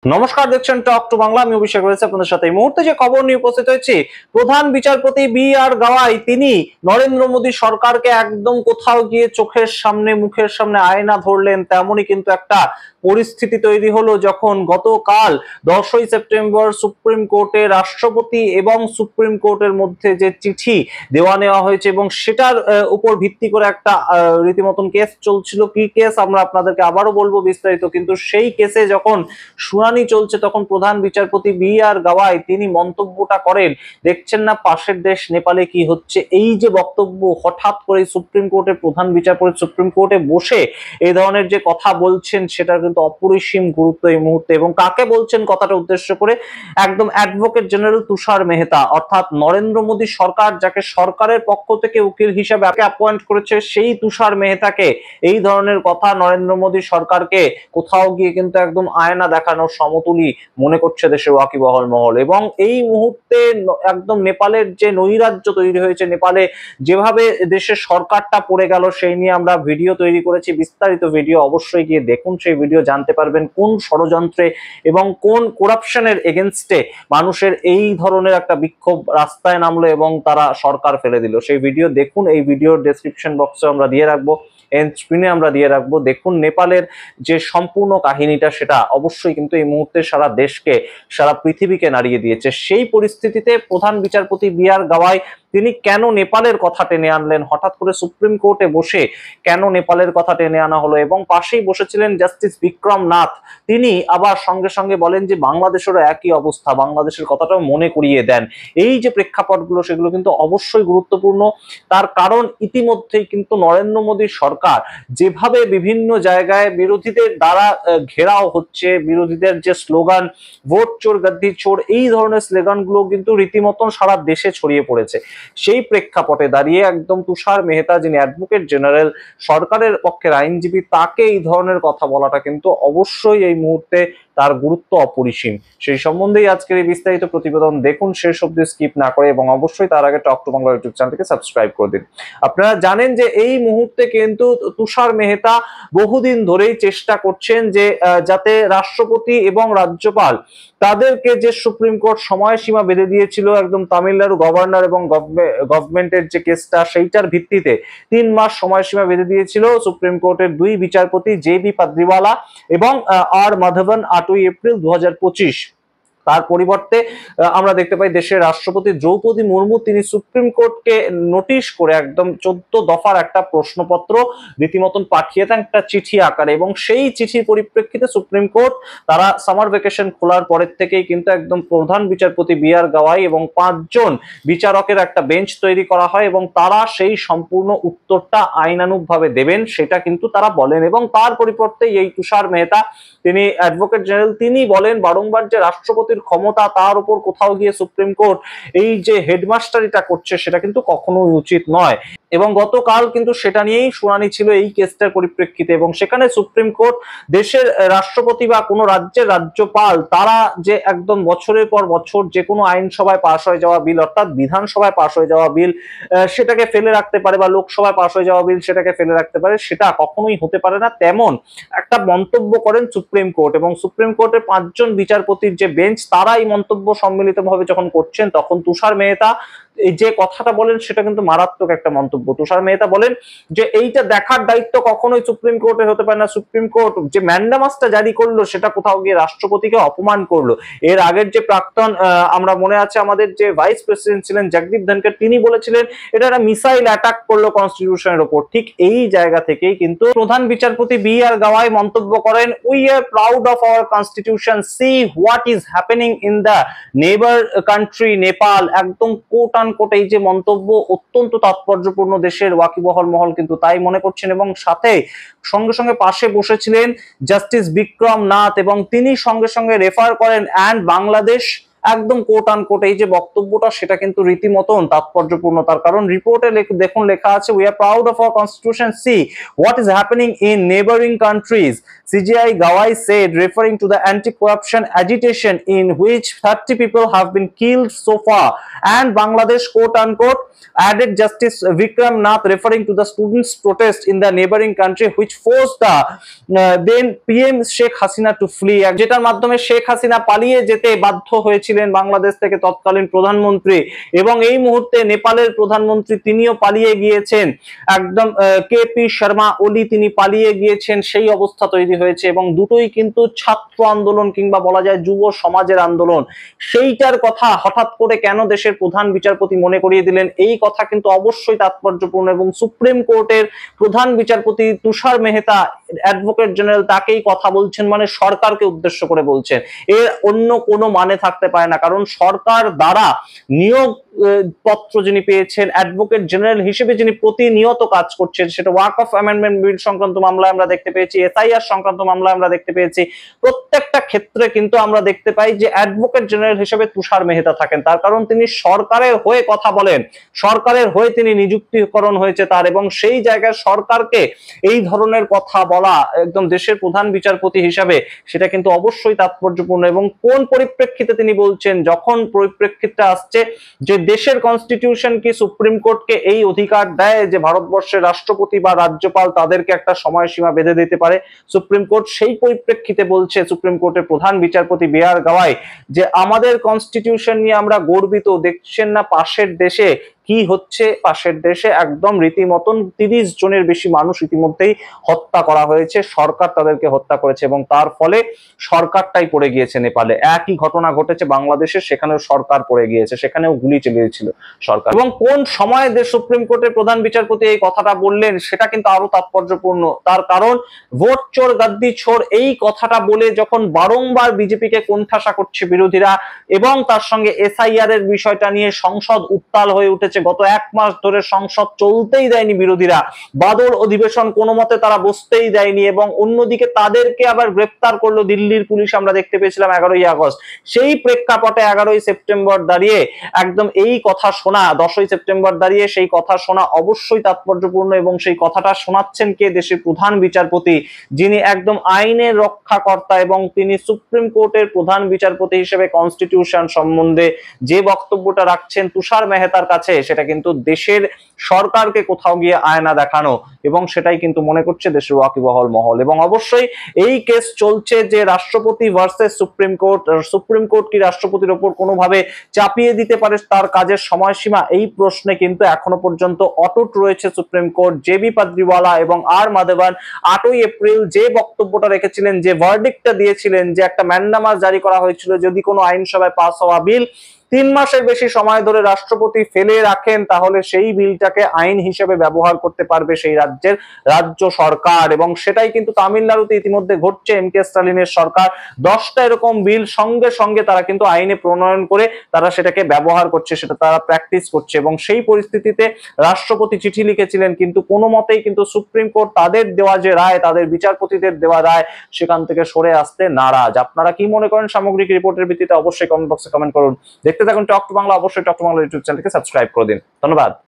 নমস্কার, দেখছেন talk to Bangla. আমি অভিষেক রয়েছে আপনাদের সাথে। এই মুহূর্তে যে খবর নিয়ে উপস্থিত হয়েছি, প্রধান বিচারপতি বি আর গাওয়াই তিনি নরেন্দ্র মোদী সরকারকে একদম কোথাও গিয়ে চোখের সামনে মুখের সামনে আয়না ধরলেন। তেমনই কিন্তু একটা পরিস্থিতি তৈরি হলো যখন গতকাল 10ই সেপ্টেম্বর সুপ্রিম কোর্টে রাষ্ট্রপতি এবং সুপ্রিম কোর্টের মধ্যে যে চিঠি দেওয়া নেওয়া হয়েছে এবং সেটার উপর ভিত্তি করে একটা রীতিমতন কেস চলছিল। কি কেস আমরা আপনাদেরকে আবারও বলবো বিস্তারিত, কিন্তু সেই কেসে যখন শুনানি চলছে তখন প্রধান বিচারপতি বি আর গাওয়াই তিনি মন্তব্যটা করেন, দেখছেন না পাশের দেশ নেপালে কি হচ্ছে। এই যে বক্তব্য, হঠাৎ করে সুপ্রিম কোর্টের প্রধান বিচারপতি সুপ্রিম কোর্টে বসে এই ধরনের যে কথা বলছেন সেটার কিন্তু অপরিসীম গুরুত্ব এই মুহূর্তে। এবং কাকে বলছেন কথাটা উদ্দেশ্য করে? একদম অ্যাডভোকেট জেনারেল তুষার মেহতা, অর্থাৎ নরেন্দ্র মোদী সরকার যাকে সরকারের পক্ষ থেকে উকিল হিসাবে অ্যাপয়েন্ট করেছে সেই তুষার মেহতাকে এই ধরনের কথা নরেন্দ্র মোদী সরকারকে কোথাও গিয়ে কিন্তু একদম আয়না দেখানোর সমতুলই মনে করছে দেশের ওয়াকিবহাল মহল। এবং এই মুহূর্তে একদম নেপালের যে নৈরাজ্য তৈরি হয়েছে, নেপালে যেভাবে দেশের সরকারটা পড়ে গেল, সেই নিয়ে আমরা ভিডিও তৈরি করেছি, বিস্তারিত ভিডিও অবশ্যই গিয়ে দেখুন। সেই ভিডিও জানতে পারবেন কোন ষড়যন্ত্রে এবং কোন করাপশনের এগেনস্টে মানুষের এই ধরনের একটা বিক্ষোভ রাস্তায় নামলো এবং তারা সরকার ফেলে দিল। সেই ভিডিও দেখুন, এই ভিডিওর ডেসক্রিপশন বক্সে আমরা দিয়ে রাখবো, এন্ড স্ক্রিনে আমরা দিয়ে রাখবো। দেখুন নেপালের যে সম্পূর্ণ কাহিনীটা, সেটা অবশ্যই কিন্তু এই মুহূর্তে সারা দেশকে, সারা পৃথিবীকে নাড়িয়ে দিয়েছে। সেই পরিস্থিতিতে প্রধান বিচারপতি বি আর গাওয়াই তিনি কেন নেপালের কথা টেনে আনলেন, হঠাৎ করে সুপ্রিম কোর্টে বসে কেন নেপালের কথা টেনে আনা হলো? এবং পাশেই বসেছিলেন জাস্টিস বিক্রম নাথ, তিনি আবার সঙ্গে সঙ্গে বলেন যে বাংলাদেশেরও একই অবস্থা, বাংলাদেশের কথাটাও মনে করিয়ে দেন। এই যে প্রেক্ষাপটগুলো, সেগুলো কিন্তু অবশ্যই গুরুত্বপূর্ণ। তার কারণ ইতিমধ্যেই কিন্তু নরেন্দ্র মোদী সরকার যেভাবে বিভিন্ন জায়গায় বিরোধীদের দ্বারা ঘেরাও হচ্ছে, বিরোধীদের যে স্লোগান ভোট চোর গদ্দি চোর, এই ধরনের স্লোগানগুলো কিন্তু রীতিমতন সারা দেশে ছড়িয়ে পড়েছে। সেই প্রেক্ষাপটে দাঁড়িয়ে একদম তুষার মেহতা, যিনি অ্যাডভোকেট জেনারেল সরকারের পক্ষের আইনজীবী, তাকে এই ধরনের কথা বলাটা কিন্তু অবশ্যই এই মুহূর্তে তার গুরুত্ব অপরিসীম। সেই সম্বন্ধেই আজকের এই বিস্তারিত প্রতিবেদন দেখুন শেষ অবধি স্কিপ না করে, এবং অবশ্যই তার আগে টক টু বাংলা ইউটিউব চ্যানেলকে সাবস্ক্রাইব করে দিন। আপনারা জানেন যে এই মুহূর্তে কিন্তু তুষার মেহতা বহুদিন ধরেই চেষ্টা করছেন যে যাতে রাষ্ট্রপতি এবং রাজ্যপাল তাদেরকে যে সুপ্রিম কোর্ট সময়সীমা বেঁধে দিয়েছিল একদম তামিলনাড়ু গভর্নর এবং গভর্নমেন্টের যে কেসটা, সেইটার ভিত্তিতে 3 মাস সময়সীমা বেঁধে দিয়েছিল সুপ্রিম কোর্টের দুই বিচারপতি জে বি পাদ্রিওয়ালা এবং আর মাধবন 8ই এপ্রিল 2025। তার পরিবর্তে আমরা দেখতে পাই দেশের রাষ্ট্রপতি দ্রৌপদী মুর্মু তিনি সুপ্রিম কোর্টকে নোটিশ করে একদম 14 দফার একটা প্রশ্নপত্র রীতিমতন পাঠিয়ে দেন একটা চিঠি আকারে। এবং সেই চিঠির পরিপ্রেক্ষিতে সুপ্রিম কোর্ট তারা সামার ভ্যাকেশন খোলার পরের থেকেই কিন্তু একদম প্রধান বিচারপতি বি আর গাওয়াই এবং 5 জন বিচারকের একটা বেঞ্চ তৈরি করা হয় এবং তারা সেই সম্পূর্ণ উত্তরটা আইনানুগভাবে দেবেন সেটা কিন্তু তারা বলেন। এবং তার পরিবর্তে এই তুষার মেহতা, তিনি অ্যাডভোকেট জেনারেল, তিনি বলেন বারংবার যে রাষ্ট্রপতির ক্ষমতা, তার উপর কোথাও গিয়ে সুপ্রিম কোর্ট এই যে হেডমাস্টারিটা করছে সেটা কিন্তু কখনোই উচিত নয়। এবং গতকাল কিন্তু সেটা নিয়েই শুনানি ছিল এই কেসটার পরিপ্রেক্ষিতে, এবং সেখানে সুপ্রিম কোর্ট দেশের রাষ্ট্রপতি বা কোনো রাজ্যের রাজ্যপাল তারা যে একদম বছরের পর বছর যে কোনো আইনসভায় পাশ হয়ে যাওয়া বিল, অর্থাৎ বিধানসভায় পাশ হয়ে যাওয়া বিল সেটাকে ফেলে রাখতে পারে, বা লোকসভায় পাশ হয়ে যাওয়া বিল সেটাকে ফেলে রাখতে পারে, সেটা কখনোই হতে পারে না, তেমন একটা মন্তব্য করেন সুপ্রিম কোর্ট। এবং সুপ্রিম কোর্টের 5 জন বিচারপতির যে বেঞ্চ, তারা এই মন্তব্য সম্মিলিতভাবে যখন করছেন তখন তুষার মেহতা এই যে কথাটা বলেন সেটা কিন্তু মারাত্মক একটা মন্তব্য। তুষার মেহতা বলেন যে এইটা দেখার দায়িত্ব কখনোই সুপ্রিম কোর্টের হতে পারে না। সুপ্রিম কোর্ট যে ম্যান্ডামাসটা জারি করলো সেটা কোথাও গিয়ে রাষ্ট্রপতিকে অপমান করলো। এর আগের যে প্রাক্তন আমরা মনে আছে আমাদের যে ভাইস প্রেসিডেন্ট ছিলেন জগদীপ ধনখড়, তিনি বলেছিলেন এটা একটা মিসাইল অ্যাটাক করলো কনস্টিটিউশনের উপর। ঠিক এই জায়গা থেকেই কিন্তু প্রধান বিচারপতি বি আর গাওয়াই মন্তব্য করেন, we are proud of our constitution, see what is happening in the neighbour country Nepal. একদম কোট আনকোট এই যে মন্তব্য অত্যন্ত তাৎপর্যপূর্ণ, দেশের ওয়াকিবহাল মহল কিন্তু তাই মনে করছেন। এবং সাথে সঙ্গে সঙ্গে পাশে বসেছিলেন জাস্টিস বিক্রম নাথ, এবং তিনি সঙ্গে সঙ্গে রেফার করেন অ্যান্ড বাংলাদেশ একদম কোট আনকোট এই যে বক্তব্যটা সেটা কিন্তু রীতিমতন তাৎপর্যপূর্ণ। তার কারণ রিপোর্টে দেখুন লেখা আছে, we are proud of our constitution, see what is happening in neighbouring countries, CGI Gawai said, referring to the anti-corruption agitation in which 30 people have been killed so far. And Bangladesh, quote unquote, added Justice Vikram Nath, referring to the students' protest in the neighboring country, which forced the then PM Sheikh Hasina to flee. যেটার মাধ্যমে শেখ হাসিনা পালিয়ে যেতে বাধ্য হয়েছিলেন বাংলাদেশ থেকে তৎকালীন প্রধানমন্ত্রী, এবং এই মুহূর্তে নেপালের প্রধানমন্ত্রী তিনিও পালিয়ে গিয়েছেন, একদম কেপি শর্মা ওলি তিনি পালিয়ে গিয়েছেন, সেই অবস্থা তৈরি হয়েছে। এবং দুটোই কিন্তু ছাত্র আন্দোলন কিংবা বলা যায় যুব সমাজের আন্দোলন। সেইটার কথা হঠাৎ করে কেন দেশের প্রধান বিচারপতি মনে করিয়ে দিলেন, এই কথা কিন্তু অবশ্যই তাৎপর্যপূর্ণ। এবং সুপ্রিম কোর্টের প্রধান বিচারপতি তুষার মেহতা, অ্যাডভোকেট জেনারেল, তাকেই কথা বলছেন মানে সরকারকে উদ্দেশ্য করে বলছেন, এর অন্য কোনো মানে থাকতে পারে না। কারণ সরকার দ্বারা নিয়োগ পত্র যিনি পেয়েছেন, অ্যাডভোকেট জেনারেল হিসেবে যিনি প্রতিনিয়ত কাজ করছেন, সেটা ওয়াক অফ অ্যামেন্ডমেন্ট বিল সংক্রান্ত মামলায় আমরা দেখতে পেয়েছি, SIR সংক্রান্ত মামলায় আমরা দেখতে পেয়েছি, প্রত্যেকটা ক্ষেত্রে কিন্তু আমরা দেখতে পাই যে অ্যাডভোকেট জেনারেল হিসেবে তুষার মেহতা থাকেন। তার কারণ তিনি সরকারের হয়ে কথা বলেন, সরকারের হয়ে তিনি নিযুক্তিকরণ হয়েছে তার, এবং সেই জায়গায় সরকারকে এই ধরনের কথা বলা একদম দেশের প্রধান বিচারপতি হিসাবে সেটা কিন্তু অবশ্যই তাৎপর্যপূর্ণ। এবং কোন পরিপ্রেক্ষিতে তিনি বলছেন, যখন পরিপ্রেক্ষিতটা আসছে যে দেশের কনস্টিটিউশন কি সুপ্রিম কোর্টকে এই অধিকার দেয় যে ভারতবর্ষের রাষ্ট্রপতি বা রাজ্যপাল তাদেরকে একটা সময়সীমা বেঁধে দিতে পারে, সুপ্রিম কোর্ট সেই পরিপ্রেক্ষিতে বলছে সুপ্রিম কোর্টের প্রধান বিচারপতি BR গাওয়াই যে আমাদের কনস্টিটিউশন নিয়ে আমরা গর্বিত, দেখছেন না পাশের দেশে কি হচ্ছে, পাশের দেশে একদম রীতিমতন 30 জনের বেশি মানুষ ইতিমধ্যেই হত্যা করা হয়েছে, সরকার তাদেরকে হত্যা করেছে, এবং তার ফলে সরকারটাই পড়ে গিয়েছে নেপালে। একই ঘটনা ঘটেছে বাংলাদেশে, সেখানেও সরকার পড়ে গিয়েছে, সেখানেও গুলি চালিয়েছিল সরকার। এবং কোন সময় সুপ্রিম কোর্টের প্রধান বিচারপতি এই কথাটা বললেন সেটা কিন্তু আরো তাৎপর্যপূর্ণ। তার কারণ ভোট চোর গাদ্দি চোর এই কথাটা বলে যখন বারংবার বিজেপিকে কোণঠাসা করছে বিরোধীরা, এবং তার সঙ্গে SIR এর বিষয়টা নিয়ে সংসদ উত্তাল হয়ে উঠেছে, গত 1 মাস ধরে সংসদ চলতেই দেয়নি বিরোধীরা, বাদল অধিবেশন কোনো মতে তারা বসতেই দেয়নি, এবং অন্যদিকে তাদেরকে আবার গ্রেফতার করলো দিল্লির পুলিশ, আমরা দেখতে পেয়েছিলাম 11ই আগস্ট। সেই প্রেক্ষাপটে 11ই সেপ্টেম্বর দাঁড়িয়ে একদম এই কথা শোনা, 10ই সেপ্টেম্বর দাঁড়িয়ে সেই কথা শোনা অবশ্যই তাৎপর্যপূর্ণ। এবং সেই কথাটা শোনাচ্ছেন কে? দেশের প্রধান বিচারপতি, যিনি একদম আইনের রক্ষাকর্তা, এবং তিনি সুপ্রিম কোর্টের প্রধান বিচারপতি হিসেবে কনস্টিটিউশন সম্বন্ধে যে বক্তব্যটা রাখছেন তুষার মেহতার কাছে, সেটা কিন্তু দেশের সরকারকে কোথাও গিয়ে আয়না দেখানো, এবং সেটাই কিন্তু মনে করছে দেশের ওয়াকিবহল মহল। এবং অবশ্যই এই কেস চলছে যে রাষ্ট্রপতি versus supreme court, supreme court কি রাষ্ট্রপতির ওপর কোনোভাবে চাপিয়ে দিতে পারে তার কাজের সময়সীমা, এই প্রশ্নে কিন্তু এখনো পর্যন্ত অটুট রয়েছে সুপ্রিম কোর্ট। JB পাদ্রিওয়ালা এবং R মাধবন 8ই এপ্রিল যে বক্তব্যটা রেখেছিলেন, যে ভার্ডিক্টটা দিয়েছিলেন, যে একটা ম্যান্ডামাস জারি করা হয়েছিল, যদি কোনো আইনসভায় পাস হওয়া বিল 3 মাসের বেশি সময় ধরে রাষ্ট্রপতি ফেলে রাখেন, তাহলে সেই বিলটাকে আইন হিসেবে ব্যবহার করতে পারবে সেই রাজ্যের রাজ্য সরকার। এবং সেটাই কিন্তু তামিলনাড়ুতে ইতিমধ্যে ঘটছে। MK স্টালিনের সরকার 10টা এরকম বিল সঙ্গে সঙ্গে তারা কিন্তু আইনে প্রণয়ন করে তারা সেটাকে ব্যবহার করছে, সেটা তারা প্র্যাকটিস করছে। এবং সেই পরিস্থিতিতে রাষ্ট্রপতি চিঠি লিখেছিলেন, কিন্তু কোনো মতেই কিন্তু সুপ্রিম কোর্ট তাদের দেওয়া যে রায়, তাদের বিচারপতিদের দেওয়া রায়, সেখান থেকে সরে আসতে নারাজ। আপনারা কি মনে করেন সামগ্রিক রিপোর্টের ভিত্তিতে অবশ্যই কমেন্ট বক্সে কমেন্ট করুন। দেখতে থাকুন টক টু বাংলা, অবশ্যই টক টু বাংলা ইউটিউব চ্যানেলকে সাবস্ক্রাইব করে দিন। ধন্যবাদ।